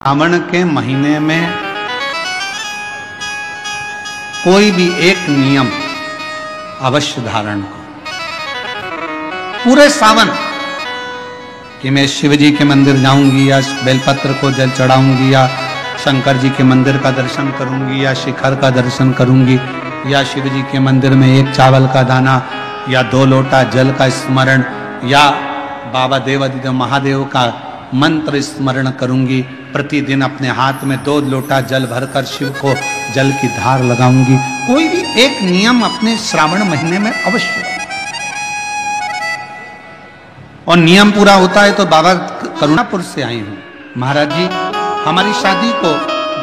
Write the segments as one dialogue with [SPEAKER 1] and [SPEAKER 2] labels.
[SPEAKER 1] श्रावण के महीने में कोई भी एक नियम अवश्य धारण करो पूरे सावन कि मैं शिव जी के मंदिर जाऊंगी या बेलपत्र को जल चढ़ाऊंगी या शंकर जी के मंदिर का दर्शन करूंगी या शिखर का दर्शन करूंगी या शिव जी के मंदिर में एक चावल का दाना या 2 लोटा जल का स्मरण या बाबा देवादिदेव महादेव का मंत्र स्मरण करूंगी। प्रतिदिन अपने हाथ में 2 लोटा जल भरकर शिव को जल की धार लगाऊंगी। कोई भी एक नियम अपने श्रावण महीने में अवश्य। और नियम पूरा होता है तो बाबा करुणापुर से आई हूं। महाराज जी हमारी शादी को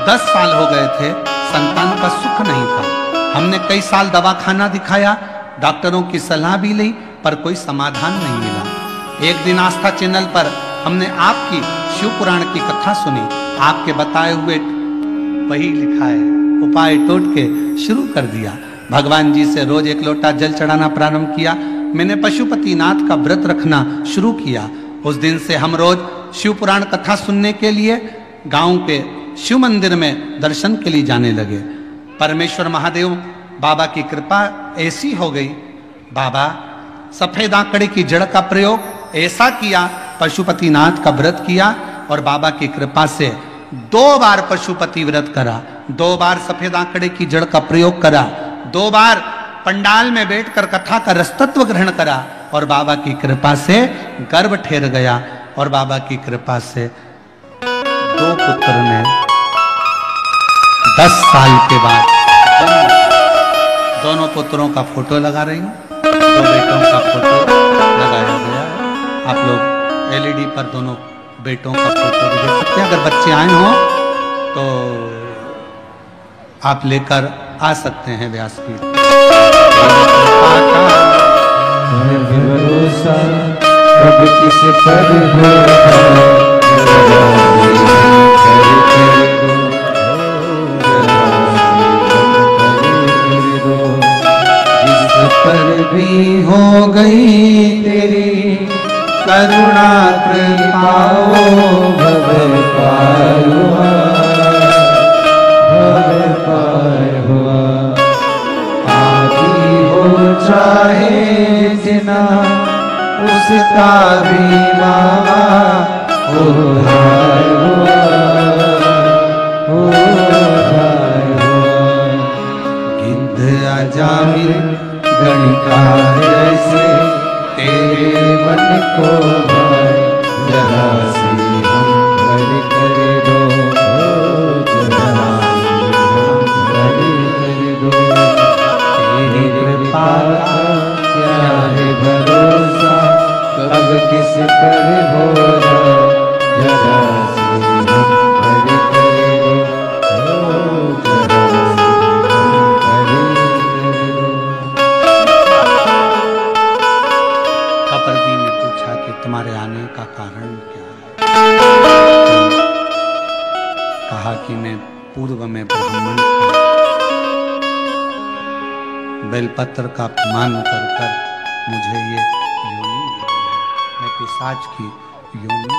[SPEAKER 1] 10 साल हो गए थे, संतान का सुख नहीं था। हमने कई साल दवाखाना दिखाया, डॉक्टरों की सलाह भी ली, पर कोई समाधान नहीं मिला। एक दिन आस्था चैनल पर हमने आपकी शिव पुराण की कथा सुनी। आपके बताए हुए वही लिखा है, उपाय टोट के शुरू कर दिया। भगवान जी से रोज 1 लोटा जल चढ़ाना प्रारंभ किया। मैंने पशुपतिनाथ का व्रत रखना शुरू किया। उस दिन से हम रोज शिव पुराण कथा सुनने के लिए गांव के शिव मंदिर में दर्शन के लिए जाने लगे। परमेश्वर महादेव बाबा की कृपा ऐसी हो गई, बाबा सफेद आंकड़े की जड़ का प्रयोग ऐसा किया, पशुपतिनाथ का व्रत किया और बाबा की कृपा से 2 बार पशुपति व्रत करा, 2 बार सफेद आंकड़े की जड़ का प्रयोग करा, 2 बार पंडाल में बैठकर कथा का रसतत्व ग्रहण करा और बाबा की कृपा से गर्भ ठहर गया। और बाबा की कृपा से 2 पुत्र ने 10 साल के बाद दोनों पुत्रों का फोटो लगा रही हूँ, 2 बेटों का फोटो लगाया गया है। आप लोग LED पर दोनों बेटों का फोटो भी देख सकते हैं। अगर बच्चे आए हों तो आप लेकर आ सकते हैं व्यासपीठ।
[SPEAKER 2] भरोसा कब किस पर जिस पर भी हो गई तेरी करुणा कृपा भव पार हुआ आदि हो चाहे जितना उसका भी बाबा उद्धार हुआ गिद्ध अजामिल गणिका जैसे तेरे मन को जरा सी हम भर कर दो, जरा सी हम भर कर दो। तेरी कृपा क्या है भरोसा कब किस पर हो, जरा सी हम भर कर दो, जरा सी हम भर कर दो।
[SPEAKER 1] कपर्दी ने पूछा कि तुम्हारे आने का कारण क्या है? कहा कि मैं पूर्व में ब्राह्मण था, बेलपत्र का अपमान कर कर मुझे ये योनि मिली है। मैं पिशाच की योनि,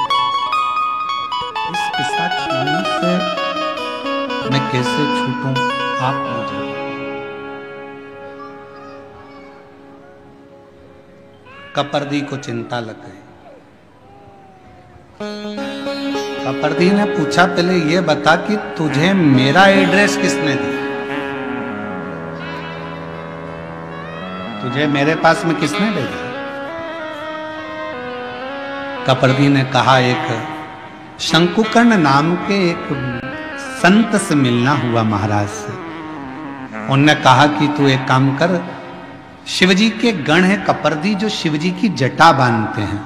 [SPEAKER 1] इस पिशाच योनि से मैं कैसे छूटूं? आप मुझे कपर्दी को चिंता लग गई। कपर्दी ने पूछा पहले ये बता कि तुझे मेरा एड्रेस किसने दिया? तुझे मेरे पास में किसने भेजा? कपर्दी ने कहा एक शंकुकर्ण नाम के एक संत से मिलना हुआ महाराज से। उन्होंने कहा कि तू एक काम कर, शिवजी के गण हैं कपर्दी जो शिवजी की जटा बांधते हैं,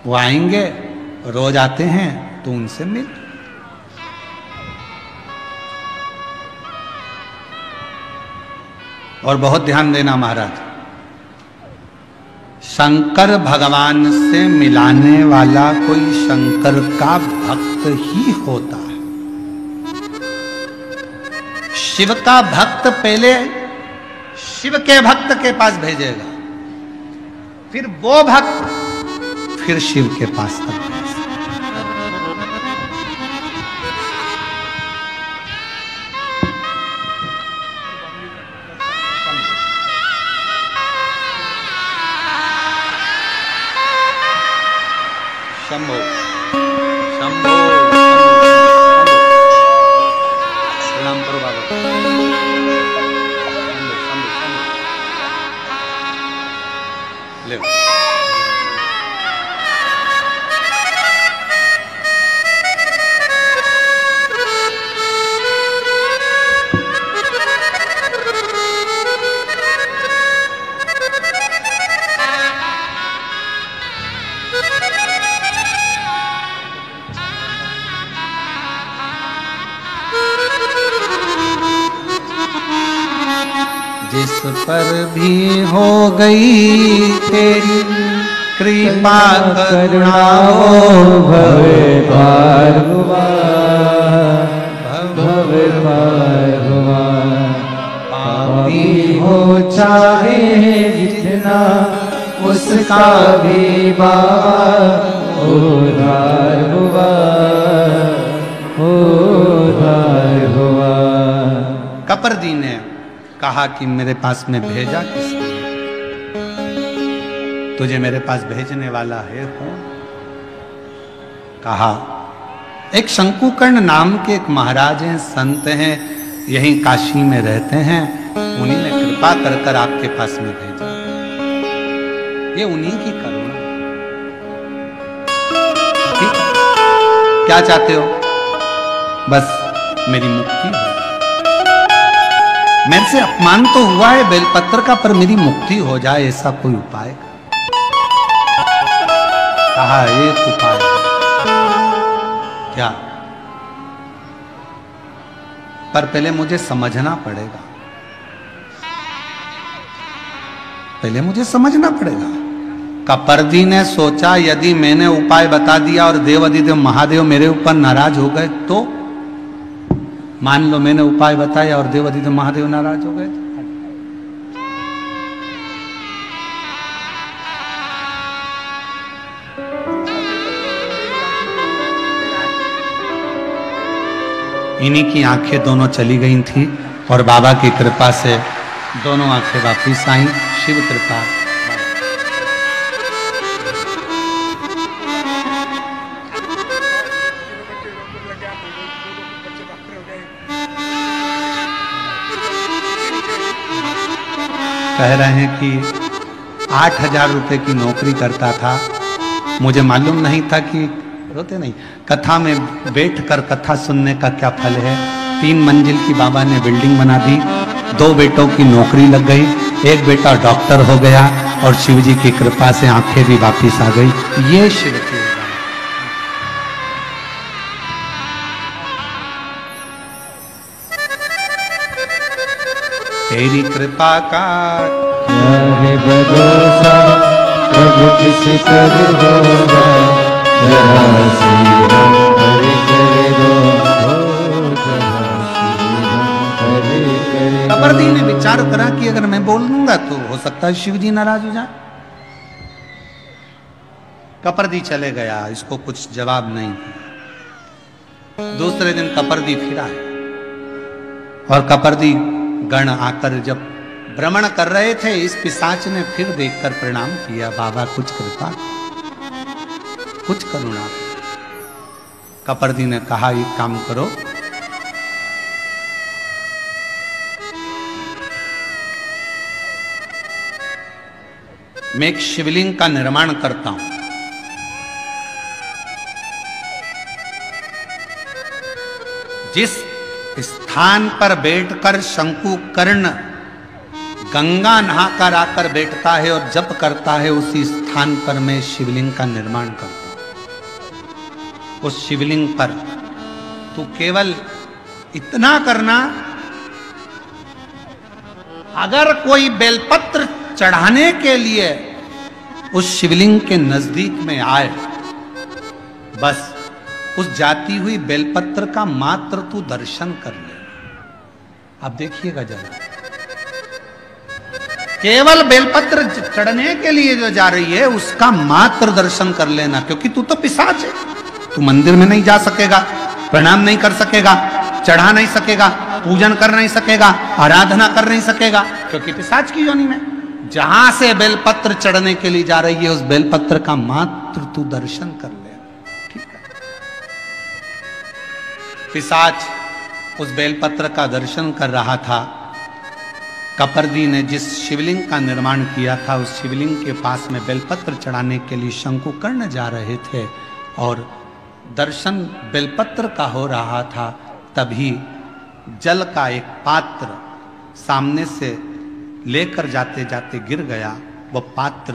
[SPEAKER 1] वो आएंगे, रोज आते हैं, तो उनसे मिल। और बहुत ध्यान देना महाराज, शंकर भगवान से मिलाने वाला कोई शंकर का भक्त ही होता है। शिव का भक्त पहले शिव के भक्त के पास भेजेगा, फिर वो भक्त फिर शिव के पास तक भेजेगा। शंभो शंभो प्रणाम करो बाबा। ले जिस पर भी हो गई तेरी कृपा करुणा
[SPEAKER 2] भवे पार हुआ, भवे पार हुआ। पापी हो चाहे जितना उसका भी बाबा उद्धार हुआ, उद्धार हुआ।
[SPEAKER 1] कपरदी ने कहा कि मेरे पास में भेजा किसने? तुझे मेरे पास भेजने वाला है कौन? कहा एक शंकुकर्ण नाम के एक महाराज हैं, संत हैं, यहीं काशी में रहते हैं, उन्हीं ने कृपा कर कर आपके पास में भेजा। ये उन्हीं की करुणा। ठीक है? क्या चाहते हो? बस मेरी मुक्ति हो। मेरे से अपमान तो हुआ है बेलपत्र का, पर मेरी मुक्ति हो जाए ऐसा कोई उपाय? कहा एक उपाय। क्या? पर पहले मुझे समझना पड़ेगा, पहले मुझे समझना पड़ेगा। कपरदी ने सोचा यदि मैंने उपाय बता दिया और देवाधिदेव महादेव मेरे ऊपर नाराज हो गए तो? मान लो मैंने उपाय बताया और देवाधिदेव महादेव नाराज हो गए तो? इन्हीं की आंखें दोनों चली गई थी और बाबा की कृपा से दोनों आंखें वापिस आई। शिव कृपा। कह रहे हैं कि 8,000 रुपए की नौकरी करता था, मुझे मालूम नहीं था कि रोते नहीं, कथा में बैठकर कथा सुनने का क्या फल है। 3 मंजिल की बाबा ने बिल्डिंग बना दी, 2 बेटों की नौकरी लग गई, एक बेटा डॉक्टर हो गया और शिव जी की कृपा से आंखें भी वापिस आ गई। ये शिव की तेरी कृपा का
[SPEAKER 2] क्या है भरोसा, कब किस कर होगा, जरा सी हम हरि करे दो, जरा सी हम हरि करे दो।
[SPEAKER 1] कपरदी ने विचार करा कि अगर मैं बोल दूंगा तो हो सकता है शिव जी नाराज हो जाए। कपरदी चले गया, इसको कुछ जवाब नहीं दिया। दूसरे दिन कपरदी फिर आए और कपरदी गण आकर जब भ्रमण कर रहे थे, इस पिशाच ने फिर देखकर प्रणाम किया, बाबा कुछ कृपा, कुछ करुणा। कपरदी ने कहा एक काम करो, मैं एक शिवलिंग का निर्माण करता हूं, जिस स्थान पर बैठकर शंकुकर्ण गंगा नहाकर आकर बैठता है और जप करता है, उसी स्थान पर मैं शिवलिंग का निर्माण करता हूं। उस शिवलिंग पर तू केवल इतना करना, अगर कोई बेलपत्र चढ़ाने के लिए उस शिवलिंग के नजदीक में आए, बस उस जाती हुई बेलपत्र का मात्र तू दर्शन कर ले। अब देखिएगा जरा, केवल बेलपत्र चढ़ने के लिए जो जा रही है उसका मात्र दर्शन कर लेना, क्योंकि तू तो पिशाच है। तू मंदिर में नहीं जा सकेगा, प्रणाम नहीं कर सकेगा, चढ़ा नहीं सकेगा, पूजन कर नहीं सकेगा, आराधना कर नहीं सकेगा, क्योंकि पिशाच की योनि में। जहां से बेलपत्र चढ़ने के लिए जा रही है, उस बेलपत्र का मात्र तू दर्शन कर ले। पिशाच उस बेलपत्र का दर्शन कर रहा था। कपर्दी ने जिस शिवलिंग का निर्माण किया था, उस शिवलिंग के पास में बेलपत्र चढ़ाने के लिए शंकुकर्ण जा रहे थे और दर्शन बेलपत्र का हो रहा था। तभी जल का एक पात्र सामने से लेकर जाते जाते गिर गया। वो पात्र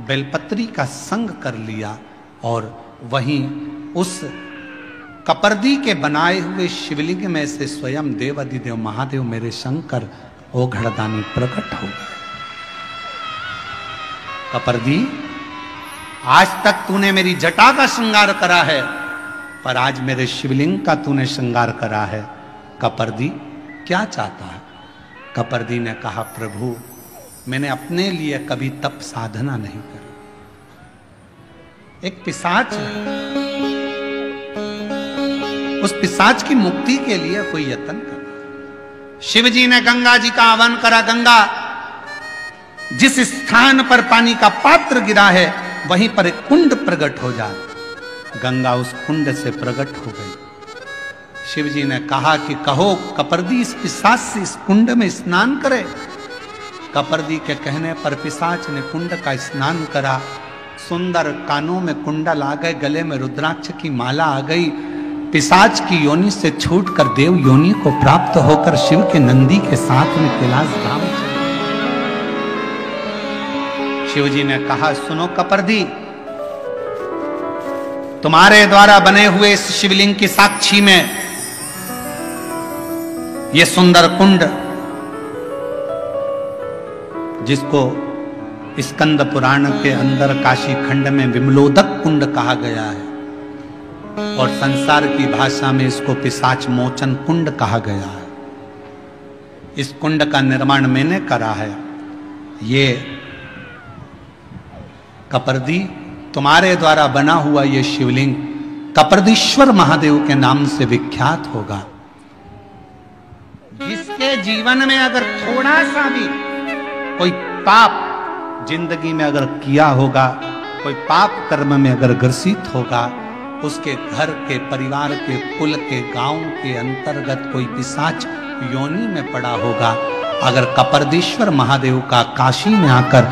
[SPEAKER 1] बेलपत्री का संग कर लिया और वहीं उस कपर्दी के बनाए हुए शिवलिंग में से स्वयं देवाधिदेव महादेव मेरे शंकर ओ घड़दानी प्रकट हो गए। कपर्दी, आज तक तूने मेरी जटा का श्रृंगार करा है, पर आज मेरे शिवलिंग का तूने श्रृंगार करा है। कपर्दी क्या चाहता है? कपर्दी ने कहा, प्रभु मैंने अपने लिए कभी तप साधना नहीं करी। एक पिशाच है, उस पिशाच की मुक्ति के लिए कोई यत्न कर। शिव जी ने गंगा जी का आह्वान करा। गंगा, जिस स्थान पर पानी का पात्र गिरा है वहीं पर एक कुंड प्रकट हो जाए। गंगा उस कुंड से प्रकट हो गई। शिव जी ने कहा कि कहो कपर्दी इस पिशाच से इस कुंड में स्नान करे। कपर्दी के कहने पर पिशाच ने कुंड का स्नान करा। सुंदर कानों में कुंडल आ गए, गले में रुद्राक्ष की माला आ गई। पिशाच की योनि से छूटकर देव योनि को प्राप्त होकर शिव के नंदी के साथ में कैलाश धाम चले। शिव जी ने कहा, सुनो कपर्दी, तुम्हारे द्वारा बने हुए इस शिवलिंग की साक्षी में ये सुंदर कुंड, जिसको स्कंद पुराण के अंदर काशी खंड में विमलोदक कुंड कहा गया है और संसार की भाषा में इसको पिशाच मोचन कुंड कहा गया है। इस कुंड का निर्माण मैंने करा है। ये कपर्दी, तुम्हारे द्वारा बना हुआ ये शिवलिंग कपर्दीश्वर महादेव के नाम से विख्यात होगा। जिसके जीवन में अगर थोड़ा सा भी कोई पाप जिंदगी में अगर किया होगा, कोई पाप कर्म में अगर ग्रसित होगा, उसके घर के, परिवार के, कुल के, गांव के अंतर्गत कोई पिशाच योनि में पड़ा होगा, अगर कपर्दीश्वर महादेव का काशी में आकर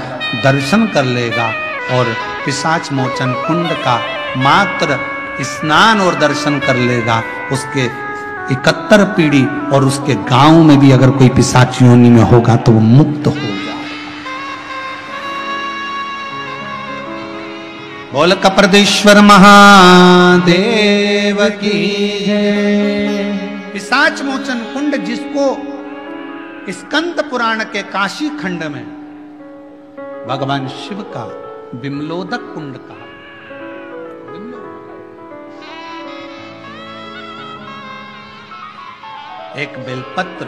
[SPEAKER 1] दर्शन कर लेगा और पिशाच मोचन कुंड का मात्र स्नान और दर्शन कर लेगा, उसके 71 पीढ़ी और उसके गांव में भी अगर कोई पिशाच योनि में होगा तो वो मुक्त हो जाए। बोल कपर्दीश्वर महादेव की जय। पिशाच मोचन कुंड, जिसको स्कंद पुराण के काशी खंड में भगवान शिव का विमलोदक कुंड कहा। एक बेलपत्र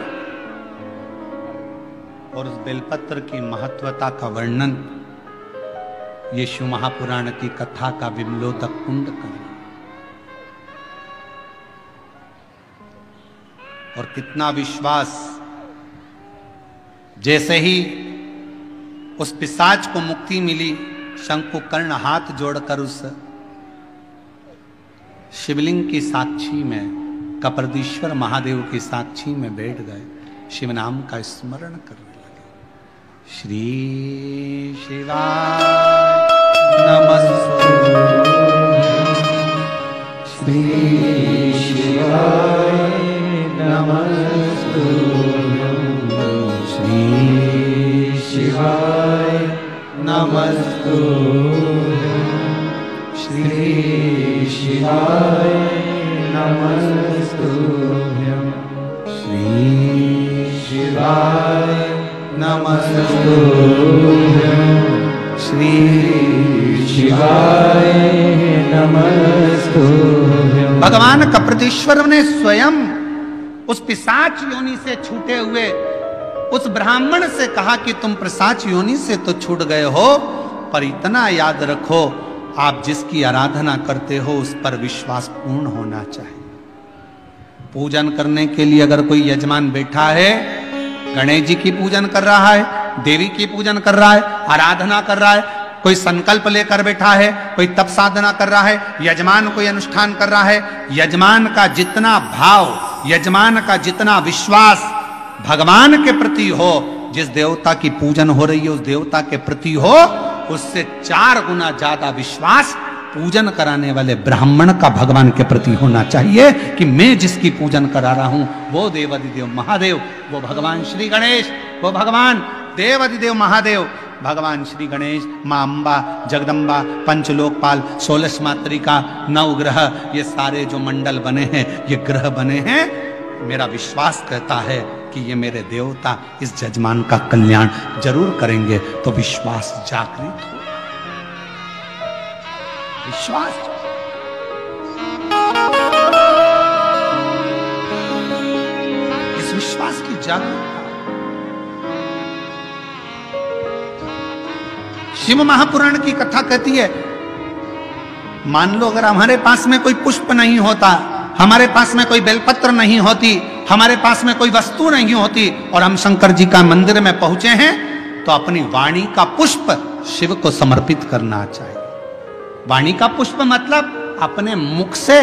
[SPEAKER 1] और उस बेलपत्र की महत्वता का वर्णन ये शिव महापुराण की कथा का विमलोदक कुंड कर। और कितना विश्वास, जैसे ही उस पिशाच को मुक्ति मिली, शंकुकर्ण हाथ जोड़कर उस शिवलिंग की साक्षी में, कपर्दीश्वर महादेव की साक्षी में बैठ गए, शिव नाम का स्मरण करने लगे। श्री शिवाय नमस्तुभ्यं, श्री शिवाय नमस्तुभ्यं, श्री शिवाय नमस्तुभ्यं, श्री शिवाय नमस्तुभ्यं, श्री शिवाय नमस्तुभ्यं, श्री शिवाय नमस्तुभ्यं। भगवान कपर्दीश्वर ने स्वयं उस पिशाच योनि से छूटे हुए उस ब्राह्मण से कहा कि तुम पिशाच योनि से तो छूट गए हो, पर इतना याद रखो, आप जिसकी आराधना करते हो उस पर विश्वास पूर्ण होना चाहिए। पूजन करने के लिए अगर कोई यजमान बैठा है, गणेश जी की पूजन कर रहा है, देवी की पूजन कर रहा है, आराधना कर रहा है, कोई संकल्प लेकर बैठा है, कोई तप साधना कर रहा है, यजमान कोई अनुष्ठान कर रहा है, यजमान का जितना भाव, यजमान का जितना विश्वास भगवान के प्रति हो, जिस देवता की पूजन हो रही है उस देवता के प्रति हो, उससे 4 गुना ज्यादा विश्वास पूजन कराने वाले ब्राह्मण का भगवान के प्रति होना चाहिए कि मैं जिसकी पूजन करा रहा हूं वो देवाधिदेव महादेव, वो भगवान श्री गणेश, वो भगवान देवाधिदेव महादेव, भगवान श्री गणेश, मां अंबा, जगदम्बा, पंचलोकपाल, 16 मातृका, 9 ग्रह, ये सारे जो मंडल बने हैं, ये ग्रह बने हैं, मेरा विश्वास कहता है कि ये मेरे देवता इस जजमान का कल्याण जरूर करेंगे। तो विश्वास जागृत हो, विश्वास, इस विश्वास की जागरूकता। शिव महापुराण की कथा कहती है, मान लो अगर हमारे पास में कोई पुष्प नहीं होता, हमारे पास में कोई बेलपत्र नहीं होती, हमारे पास में कोई वस्तु नहीं होती और हम शंकर जी का मंदिर में पहुंचे हैं, तो अपनी वाणी का पुष्प शिव को समर्पित करना चाहिए। वाणी का पुष्प मतलब अपने मुख से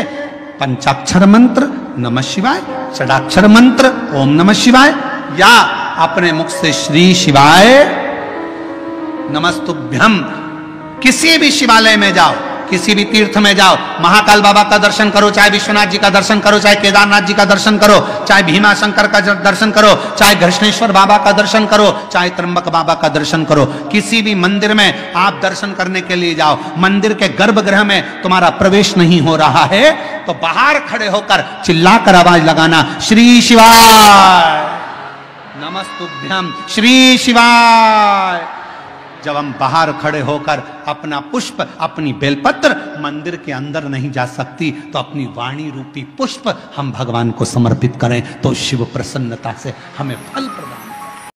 [SPEAKER 1] पंचाक्षर मंत्र नमः शिवाय, षडाक्षर मंत्र ओम नमः शिवाय, या अपने मुख से श्री शिवाय नमस्तुभ्यम। किसी भी शिवालय में जाओ, किसी भी तीर्थ में जाओ, महाकाल बाबा का दर्शन करो, चाहे विश्वनाथ जी का दर्शन करो, चाहे केदारनाथ जी का दर्शन करो, चाहे भीमा शंकर का दर्शन करो, चाहे घृष्णेश्वर बाबा का दर्शन करो, चाहे त्र्यंबक बाबा का दर्शन करो, किसी भी मंदिर में आप दर्शन करने के लिए जाओ, मंदिर के गर्भगृह में तुम्हारा प्रवेश नहीं हो रहा है तो बाहर खड़े होकर चिल्लाकर आवाज लगाना, श्री शिवाय नमस्तुभ्यम, श्री शिवाय। जब हम बाहर खड़े होकर अपना पुष्प, अपनी बेलपत्र मंदिर के अंदर नहीं जा सकती, तो अपनी वाणी रूपी पुष्प हम भगवान को समर्पित करें तो शिव प्रसन्नता से हमें फल